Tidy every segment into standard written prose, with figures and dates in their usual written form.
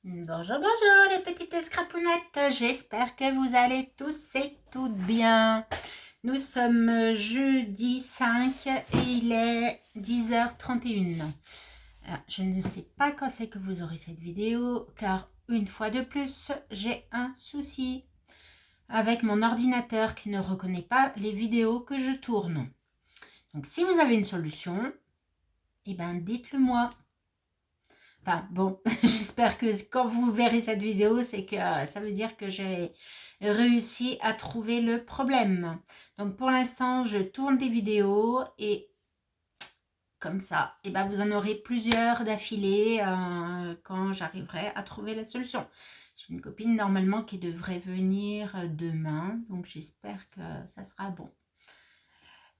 Bonjour, bonjour les petites scrapounettes, j'espère que vous allez tous et toutes bien. Nous sommes jeudi 5 et il est 10h31. Alors, je ne sais pas quand c'est que vous aurez cette vidéo car une fois de plus, j'ai un souci avec mon ordinateur qui ne reconnaît pas les vidéos que je tourne. Donc si vous avez une solution, eh ben dites-le moi. Enfin bon, j'espère que quand vous verrez cette vidéo, c'est que ça veut dire que j'ai réussi à trouver le problème. Donc pour l'instant, je tourne des vidéos et comme ça, et ben vous en aurez plusieurs d'affilée quand j'arriverai à trouver la solution. J'ai une copine normalement qui devrait venir demain, donc j'espère que ça sera bon.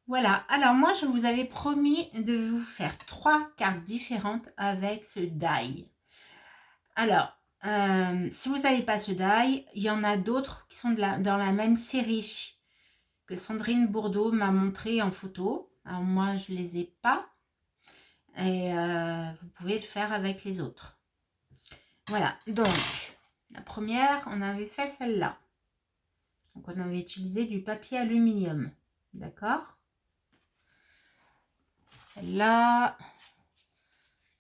Voilà, alors moi je vous avais promis de vous faire 3 cartes différentes avec ce die. Alors, si vous n'avez pas ce die, il y en a d'autres qui sont dans la même série que Sandrine Bourdeau m'a montré en photo. Alors moi, je ne les ai pas. Et vous pouvez le faire avec les autres. Voilà, donc, la première, on avait fait celle-là. Donc, on avait utilisé du papier aluminium. D'accord ? Celle-là.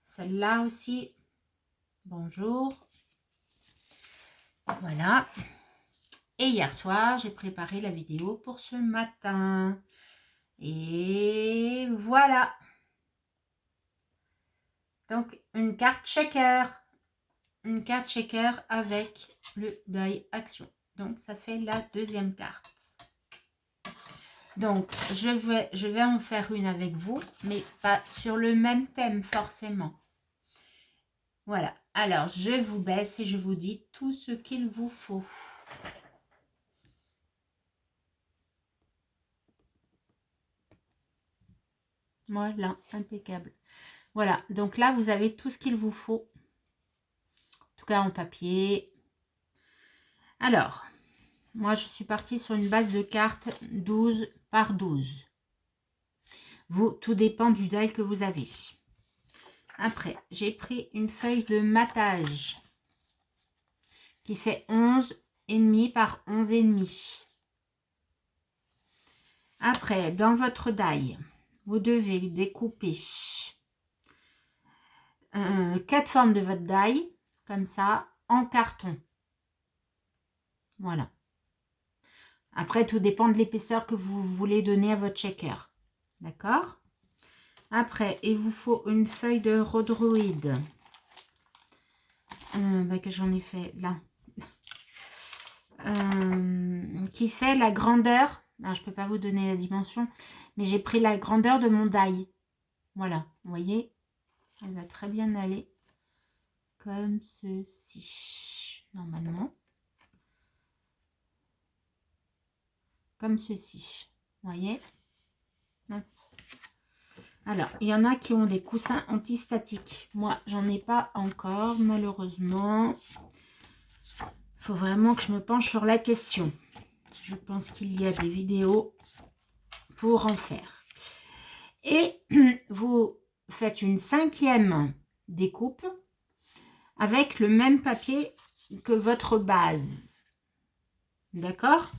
Celle-là aussi. Bonjour. Voilà. Et hier soir, j'ai préparé la vidéo pour ce matin. Et voilà. Donc, une carte shaker. Une carte shaker avec le die action. Donc, ça fait la deuxième carte. Donc, je vais en faire une avec vous, mais pas sur le même thème forcément. Voilà. Alors, je vous baisse et je vous dis tout ce qu'il vous faut. Voilà, impeccable. Voilà, donc là, vous avez tout ce qu'il vous faut. En tout cas, en papier. Alors, moi, je suis partie sur une base de cartes 12 par 12. Vous, tout dépend du die que vous avez. Après, j'ai pris une feuille de matage qui fait 11,5 par 11,5. Après, dans votre die, vous devez découper 4 formes de votre die, comme ça, en carton. Voilà. Après, tout dépend de l'épaisseur que vous voulez donner à votre shaker. D'accord ? Après, il vous faut une feuille de rhodroïde. Que j'en ai fait là. Qui fait la grandeur. Alors, je ne peux pas vous donner la dimension, mais j'ai pris la grandeur de mon die. Voilà, vous voyez, elle va très bien aller comme ceci, normalement. Comme ceci, vous voyez. Alors, il y en a qui ont des coussins antistatiques. Moi, j'en ai pas encore, malheureusement. Il faut vraiment que je me penche sur la question. Je pense qu'il y a des vidéos pour en faire. Et vous faites une 5e découpe avec le même papier que votre base. D'accord ?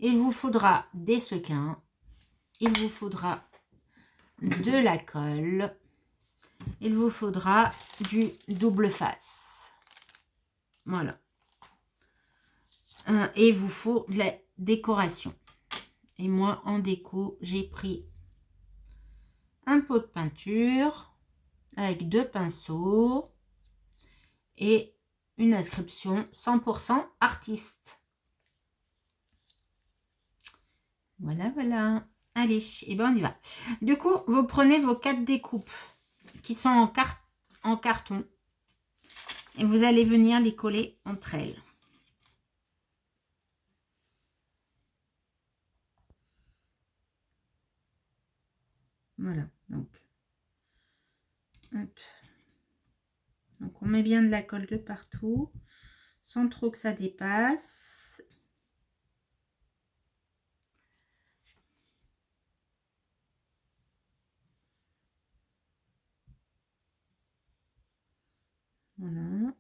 Il vous faudra des sequins. Il vous faudra de la colle. Il vous faudra du double face. Voilà. Et il vous faut de la décoration. Et moi, en déco, j'ai pris un pot de peinture avec 2 pinceaux et une inscription 100% artiste. Voilà, voilà. Allez, et ben on y va. Du coup, vous prenez vos 4 découpes qui sont en carton et vous allez venir les coller entre elles. Voilà, donc, hop. Donc on met bien de la colle de partout, sans trop que ça dépasse. Voilà.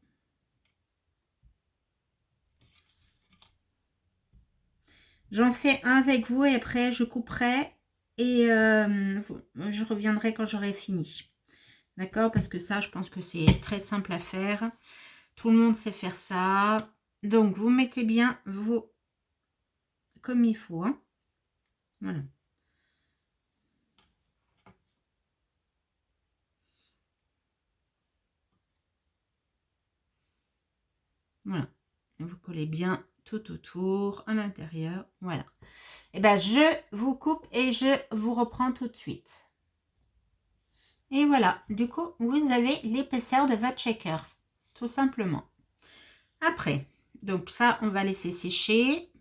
J'en fais un avec vous et après je couperai et je reviendrai quand j'aurai fini. D'accord? Parce que ça, je pense que c'est très simple à faire. Tout le monde sait faire ça. Donc, vous mettez bien vos... comme il faut. Hein. Voilà. Voilà. Et vous collez bien tout autour, à l'intérieur. Voilà. Et bien, je vous coupe et je vous reprends tout de suite. Et voilà. Du coup, vous avez l'épaisseur de votre shaker. Tout simplement. Après, donc ça, on va laisser sécher.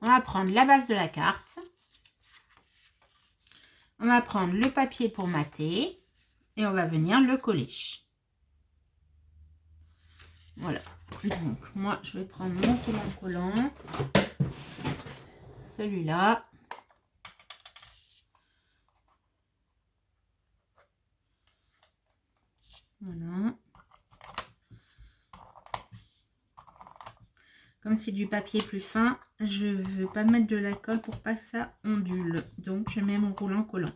On va prendre la base de la carte. On va prendre le papier pour mater. Et on va venir le coller. Voilà. Donc, moi, je vais prendre mon collant. Celui-là. Voilà. Comme c'est du papier plus fin, je ne veux pas mettre de la colle pour pas que ça ondule. Donc, je mets mon roulant collant.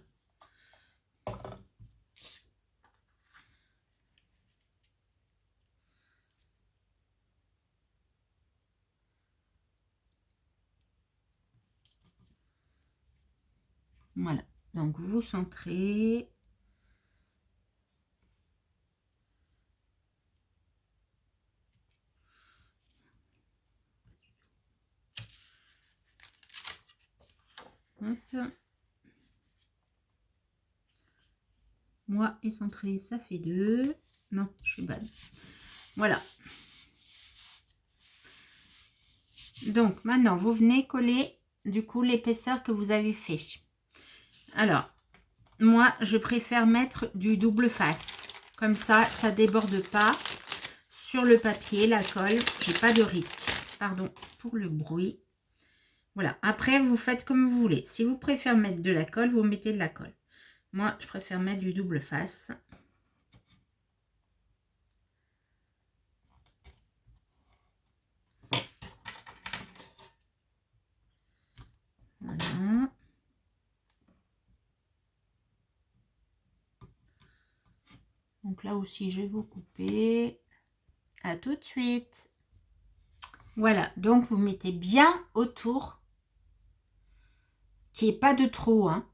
Voilà. Donc, vous centrez. Hop. Moi et centré, ça fait 2. Non, je suis bonne. Voilà. Donc, maintenant, vous venez coller, du coup, l'épaisseur que vous avez fait. Alors, moi, je préfère mettre du double face. Comme ça, ça déborde pas sur le papier, la colle. J'ai pas de risque. Pardon pour le bruit. Voilà. Après, vous faites comme vous voulez. Si vous préférez mettre de la colle, vous mettez de la colle. Moi, je préfère mettre du double face. Voilà. Donc là aussi, je vais vous couper. À tout de suite. Voilà. Donc, vous mettez bien autour. Qu'il n'y ait pas de trou. Hein.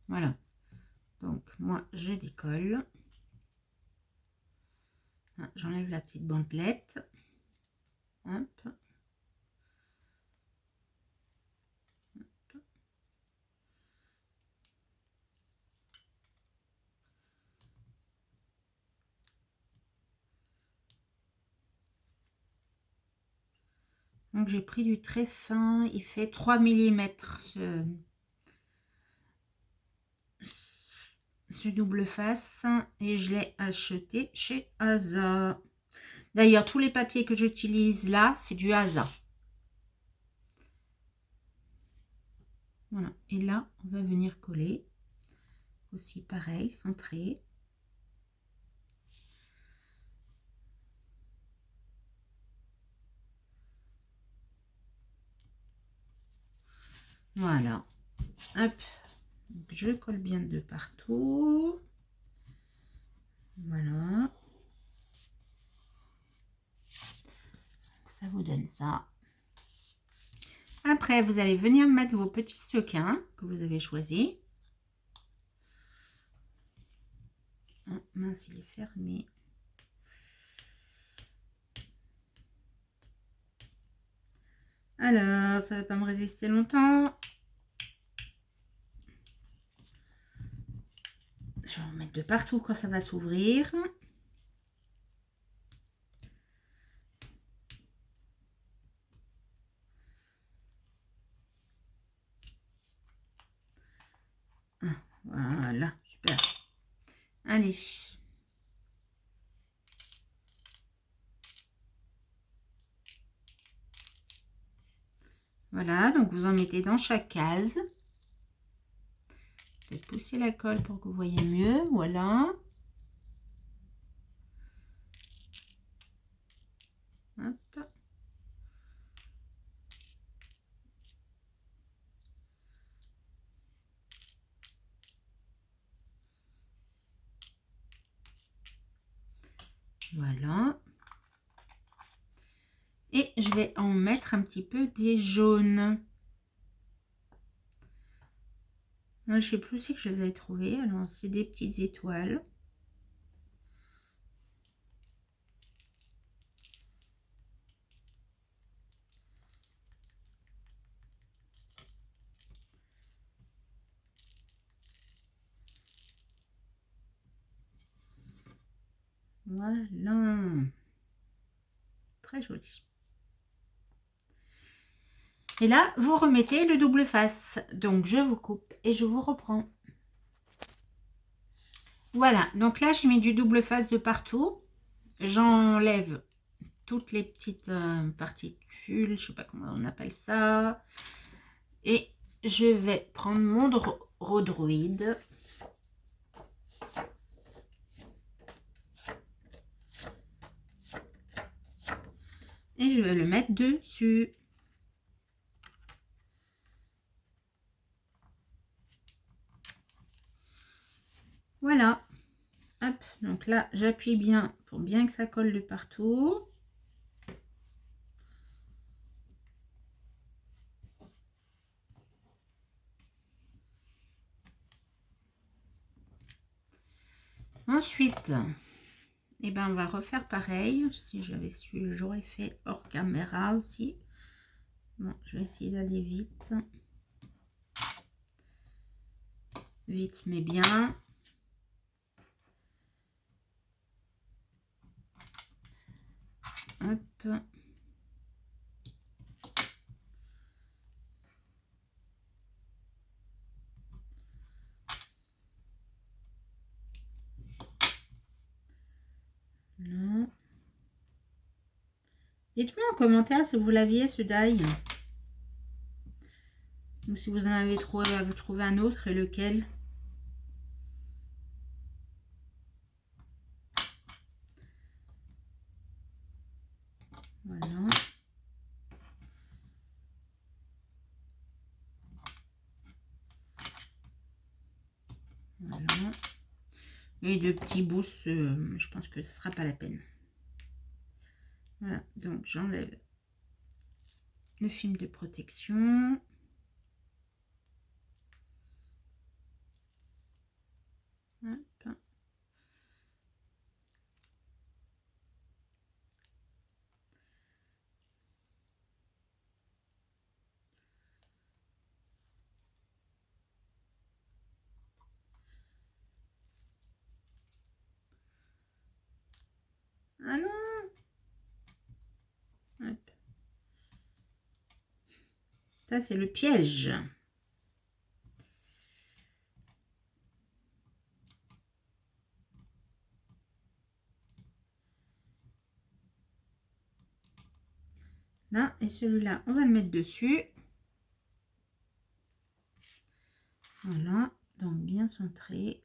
Voilà. Donc, moi, je décolle. J'enlève la petite bandelette. Hop. Donc, j'ai pris du très fin. Il fait 3 mm ce double face. Et je l'ai acheté chez Asa. D'ailleurs, tous les papiers que j'utilise là, c'est du Asa. Voilà. Et là, on va venir coller. Aussi pareil, centré. Voilà. Hop. Donc, je colle bien de partout. Voilà. Ça vous donne ça. Après, vous allez venir mettre vos petits sequins que vous avez choisis. Ah, mince, il est fermé. Alors, ça va pas me résister longtemps. Je vais en mettre de partout quand ça va s'ouvrir. Voilà, super. Allez. Voilà, donc vous en mettez dans chaque case. Peut-être pousser la colle pour que vous voyez mieux. Voilà. Hop. Voilà. Et je vais en mettre un petit peu des jaunes. Je ne sais plus si je les avais trouvés. Alors, c'est des petites étoiles. Voilà. Très joli. Et là, vous remettez le double face. Donc, je vous coupe et je vous reprends. Voilà. Donc là, je mets du double face de partout. J'enlève toutes les petites particules. Je ne sais pas comment on appelle ça. Et je vais prendre mon rhodroïde. Et je vais le mettre dessus. Voilà. Hop. Donc là, j'appuie bien pour bien que ça colle de partout. Ensuite, eh ben, on va refaire pareil. Si j'avais su, j'aurais fait hors caméra aussi. Bon, je vais essayer d'aller vite. Vite, mais bien. Hop. Là. Dites-moi en commentaire si vous l'aviez ce die. Ou si vous en avez trouvé un autre et lequel. Voilà. Voilà. Et de petits bouts, je pense que ce ne sera pas la peine. Voilà, donc j'enlève le film de protection. Hop. Ah non! Hop. Ça, c'est le piège. Là, et celui-là, on va le mettre dessus. Voilà, donc bien centré.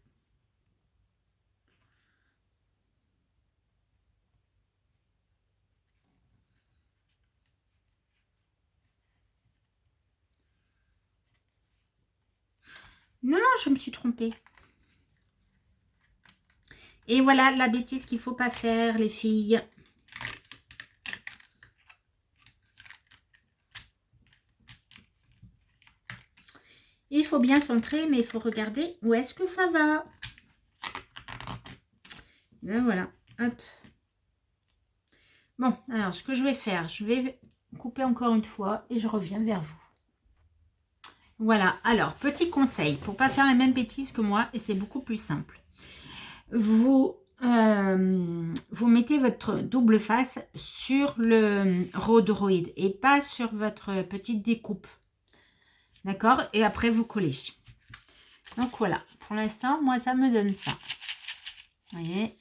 Non, je me suis trompée. Et voilà la bêtise qu'il ne faut pas faire, les filles. Il faut bien centrer, mais il faut regarder où est-ce que ça va. Et ben voilà, hop. Bon, alors ce que je vais faire, je vais couper encore une fois et je reviens vers vous. Voilà, alors petit conseil, pour ne pas faire les mêmes bêtises que moi, et c'est beaucoup plus simple. Vous mettez votre double face sur le rhodroïde et pas sur votre petite découpe. D'accord? Et après, vous collez. Donc, voilà. Pour l'instant, moi, ça me donne ça. Vous voyez?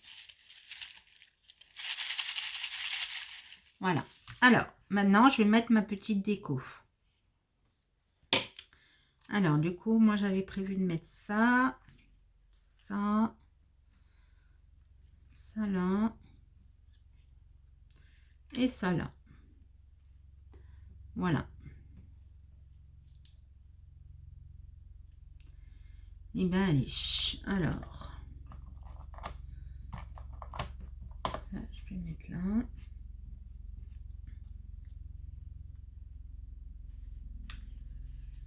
Voilà. Alors, maintenant, je vais mettre ma petite déco. Alors, du coup, moi, j'avais prévu de mettre ça, ça, ça là. et ça là. Voilà. Et ben allez, alors, ça, je vais mettre là.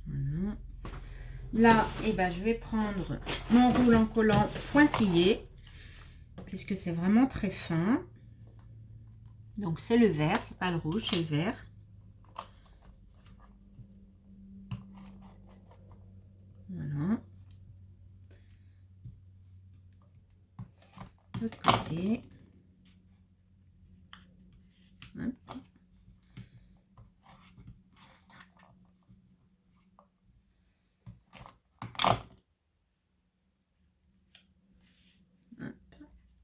Voilà. Là, et ben, je vais prendre mon roulant collant pointillé, puisque c'est vraiment très fin. Donc c'est le vert, c'est pas le rouge, c'est le vert. Voilà. L'autre côté. Hop. Hop.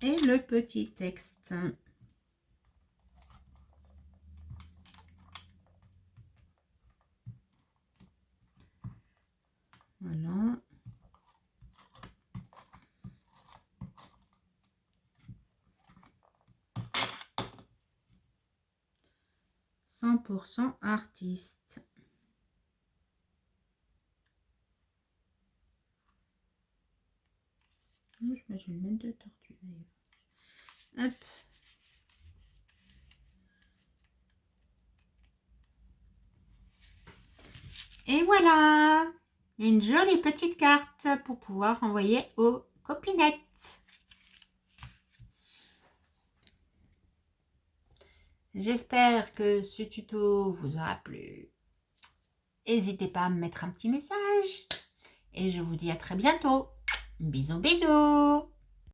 Et le petit texte. Voilà. « 100% artiste ». Je vais mettre deux tortues d'ailleurs. Hop. Et voilà, une jolie petite carte pour pouvoir envoyer aux copinettes. J'espère que ce tuto vous aura plu. N'hésitez pas à me mettre un petit message. Et je vous dis à très bientôt. Bisous, bisous.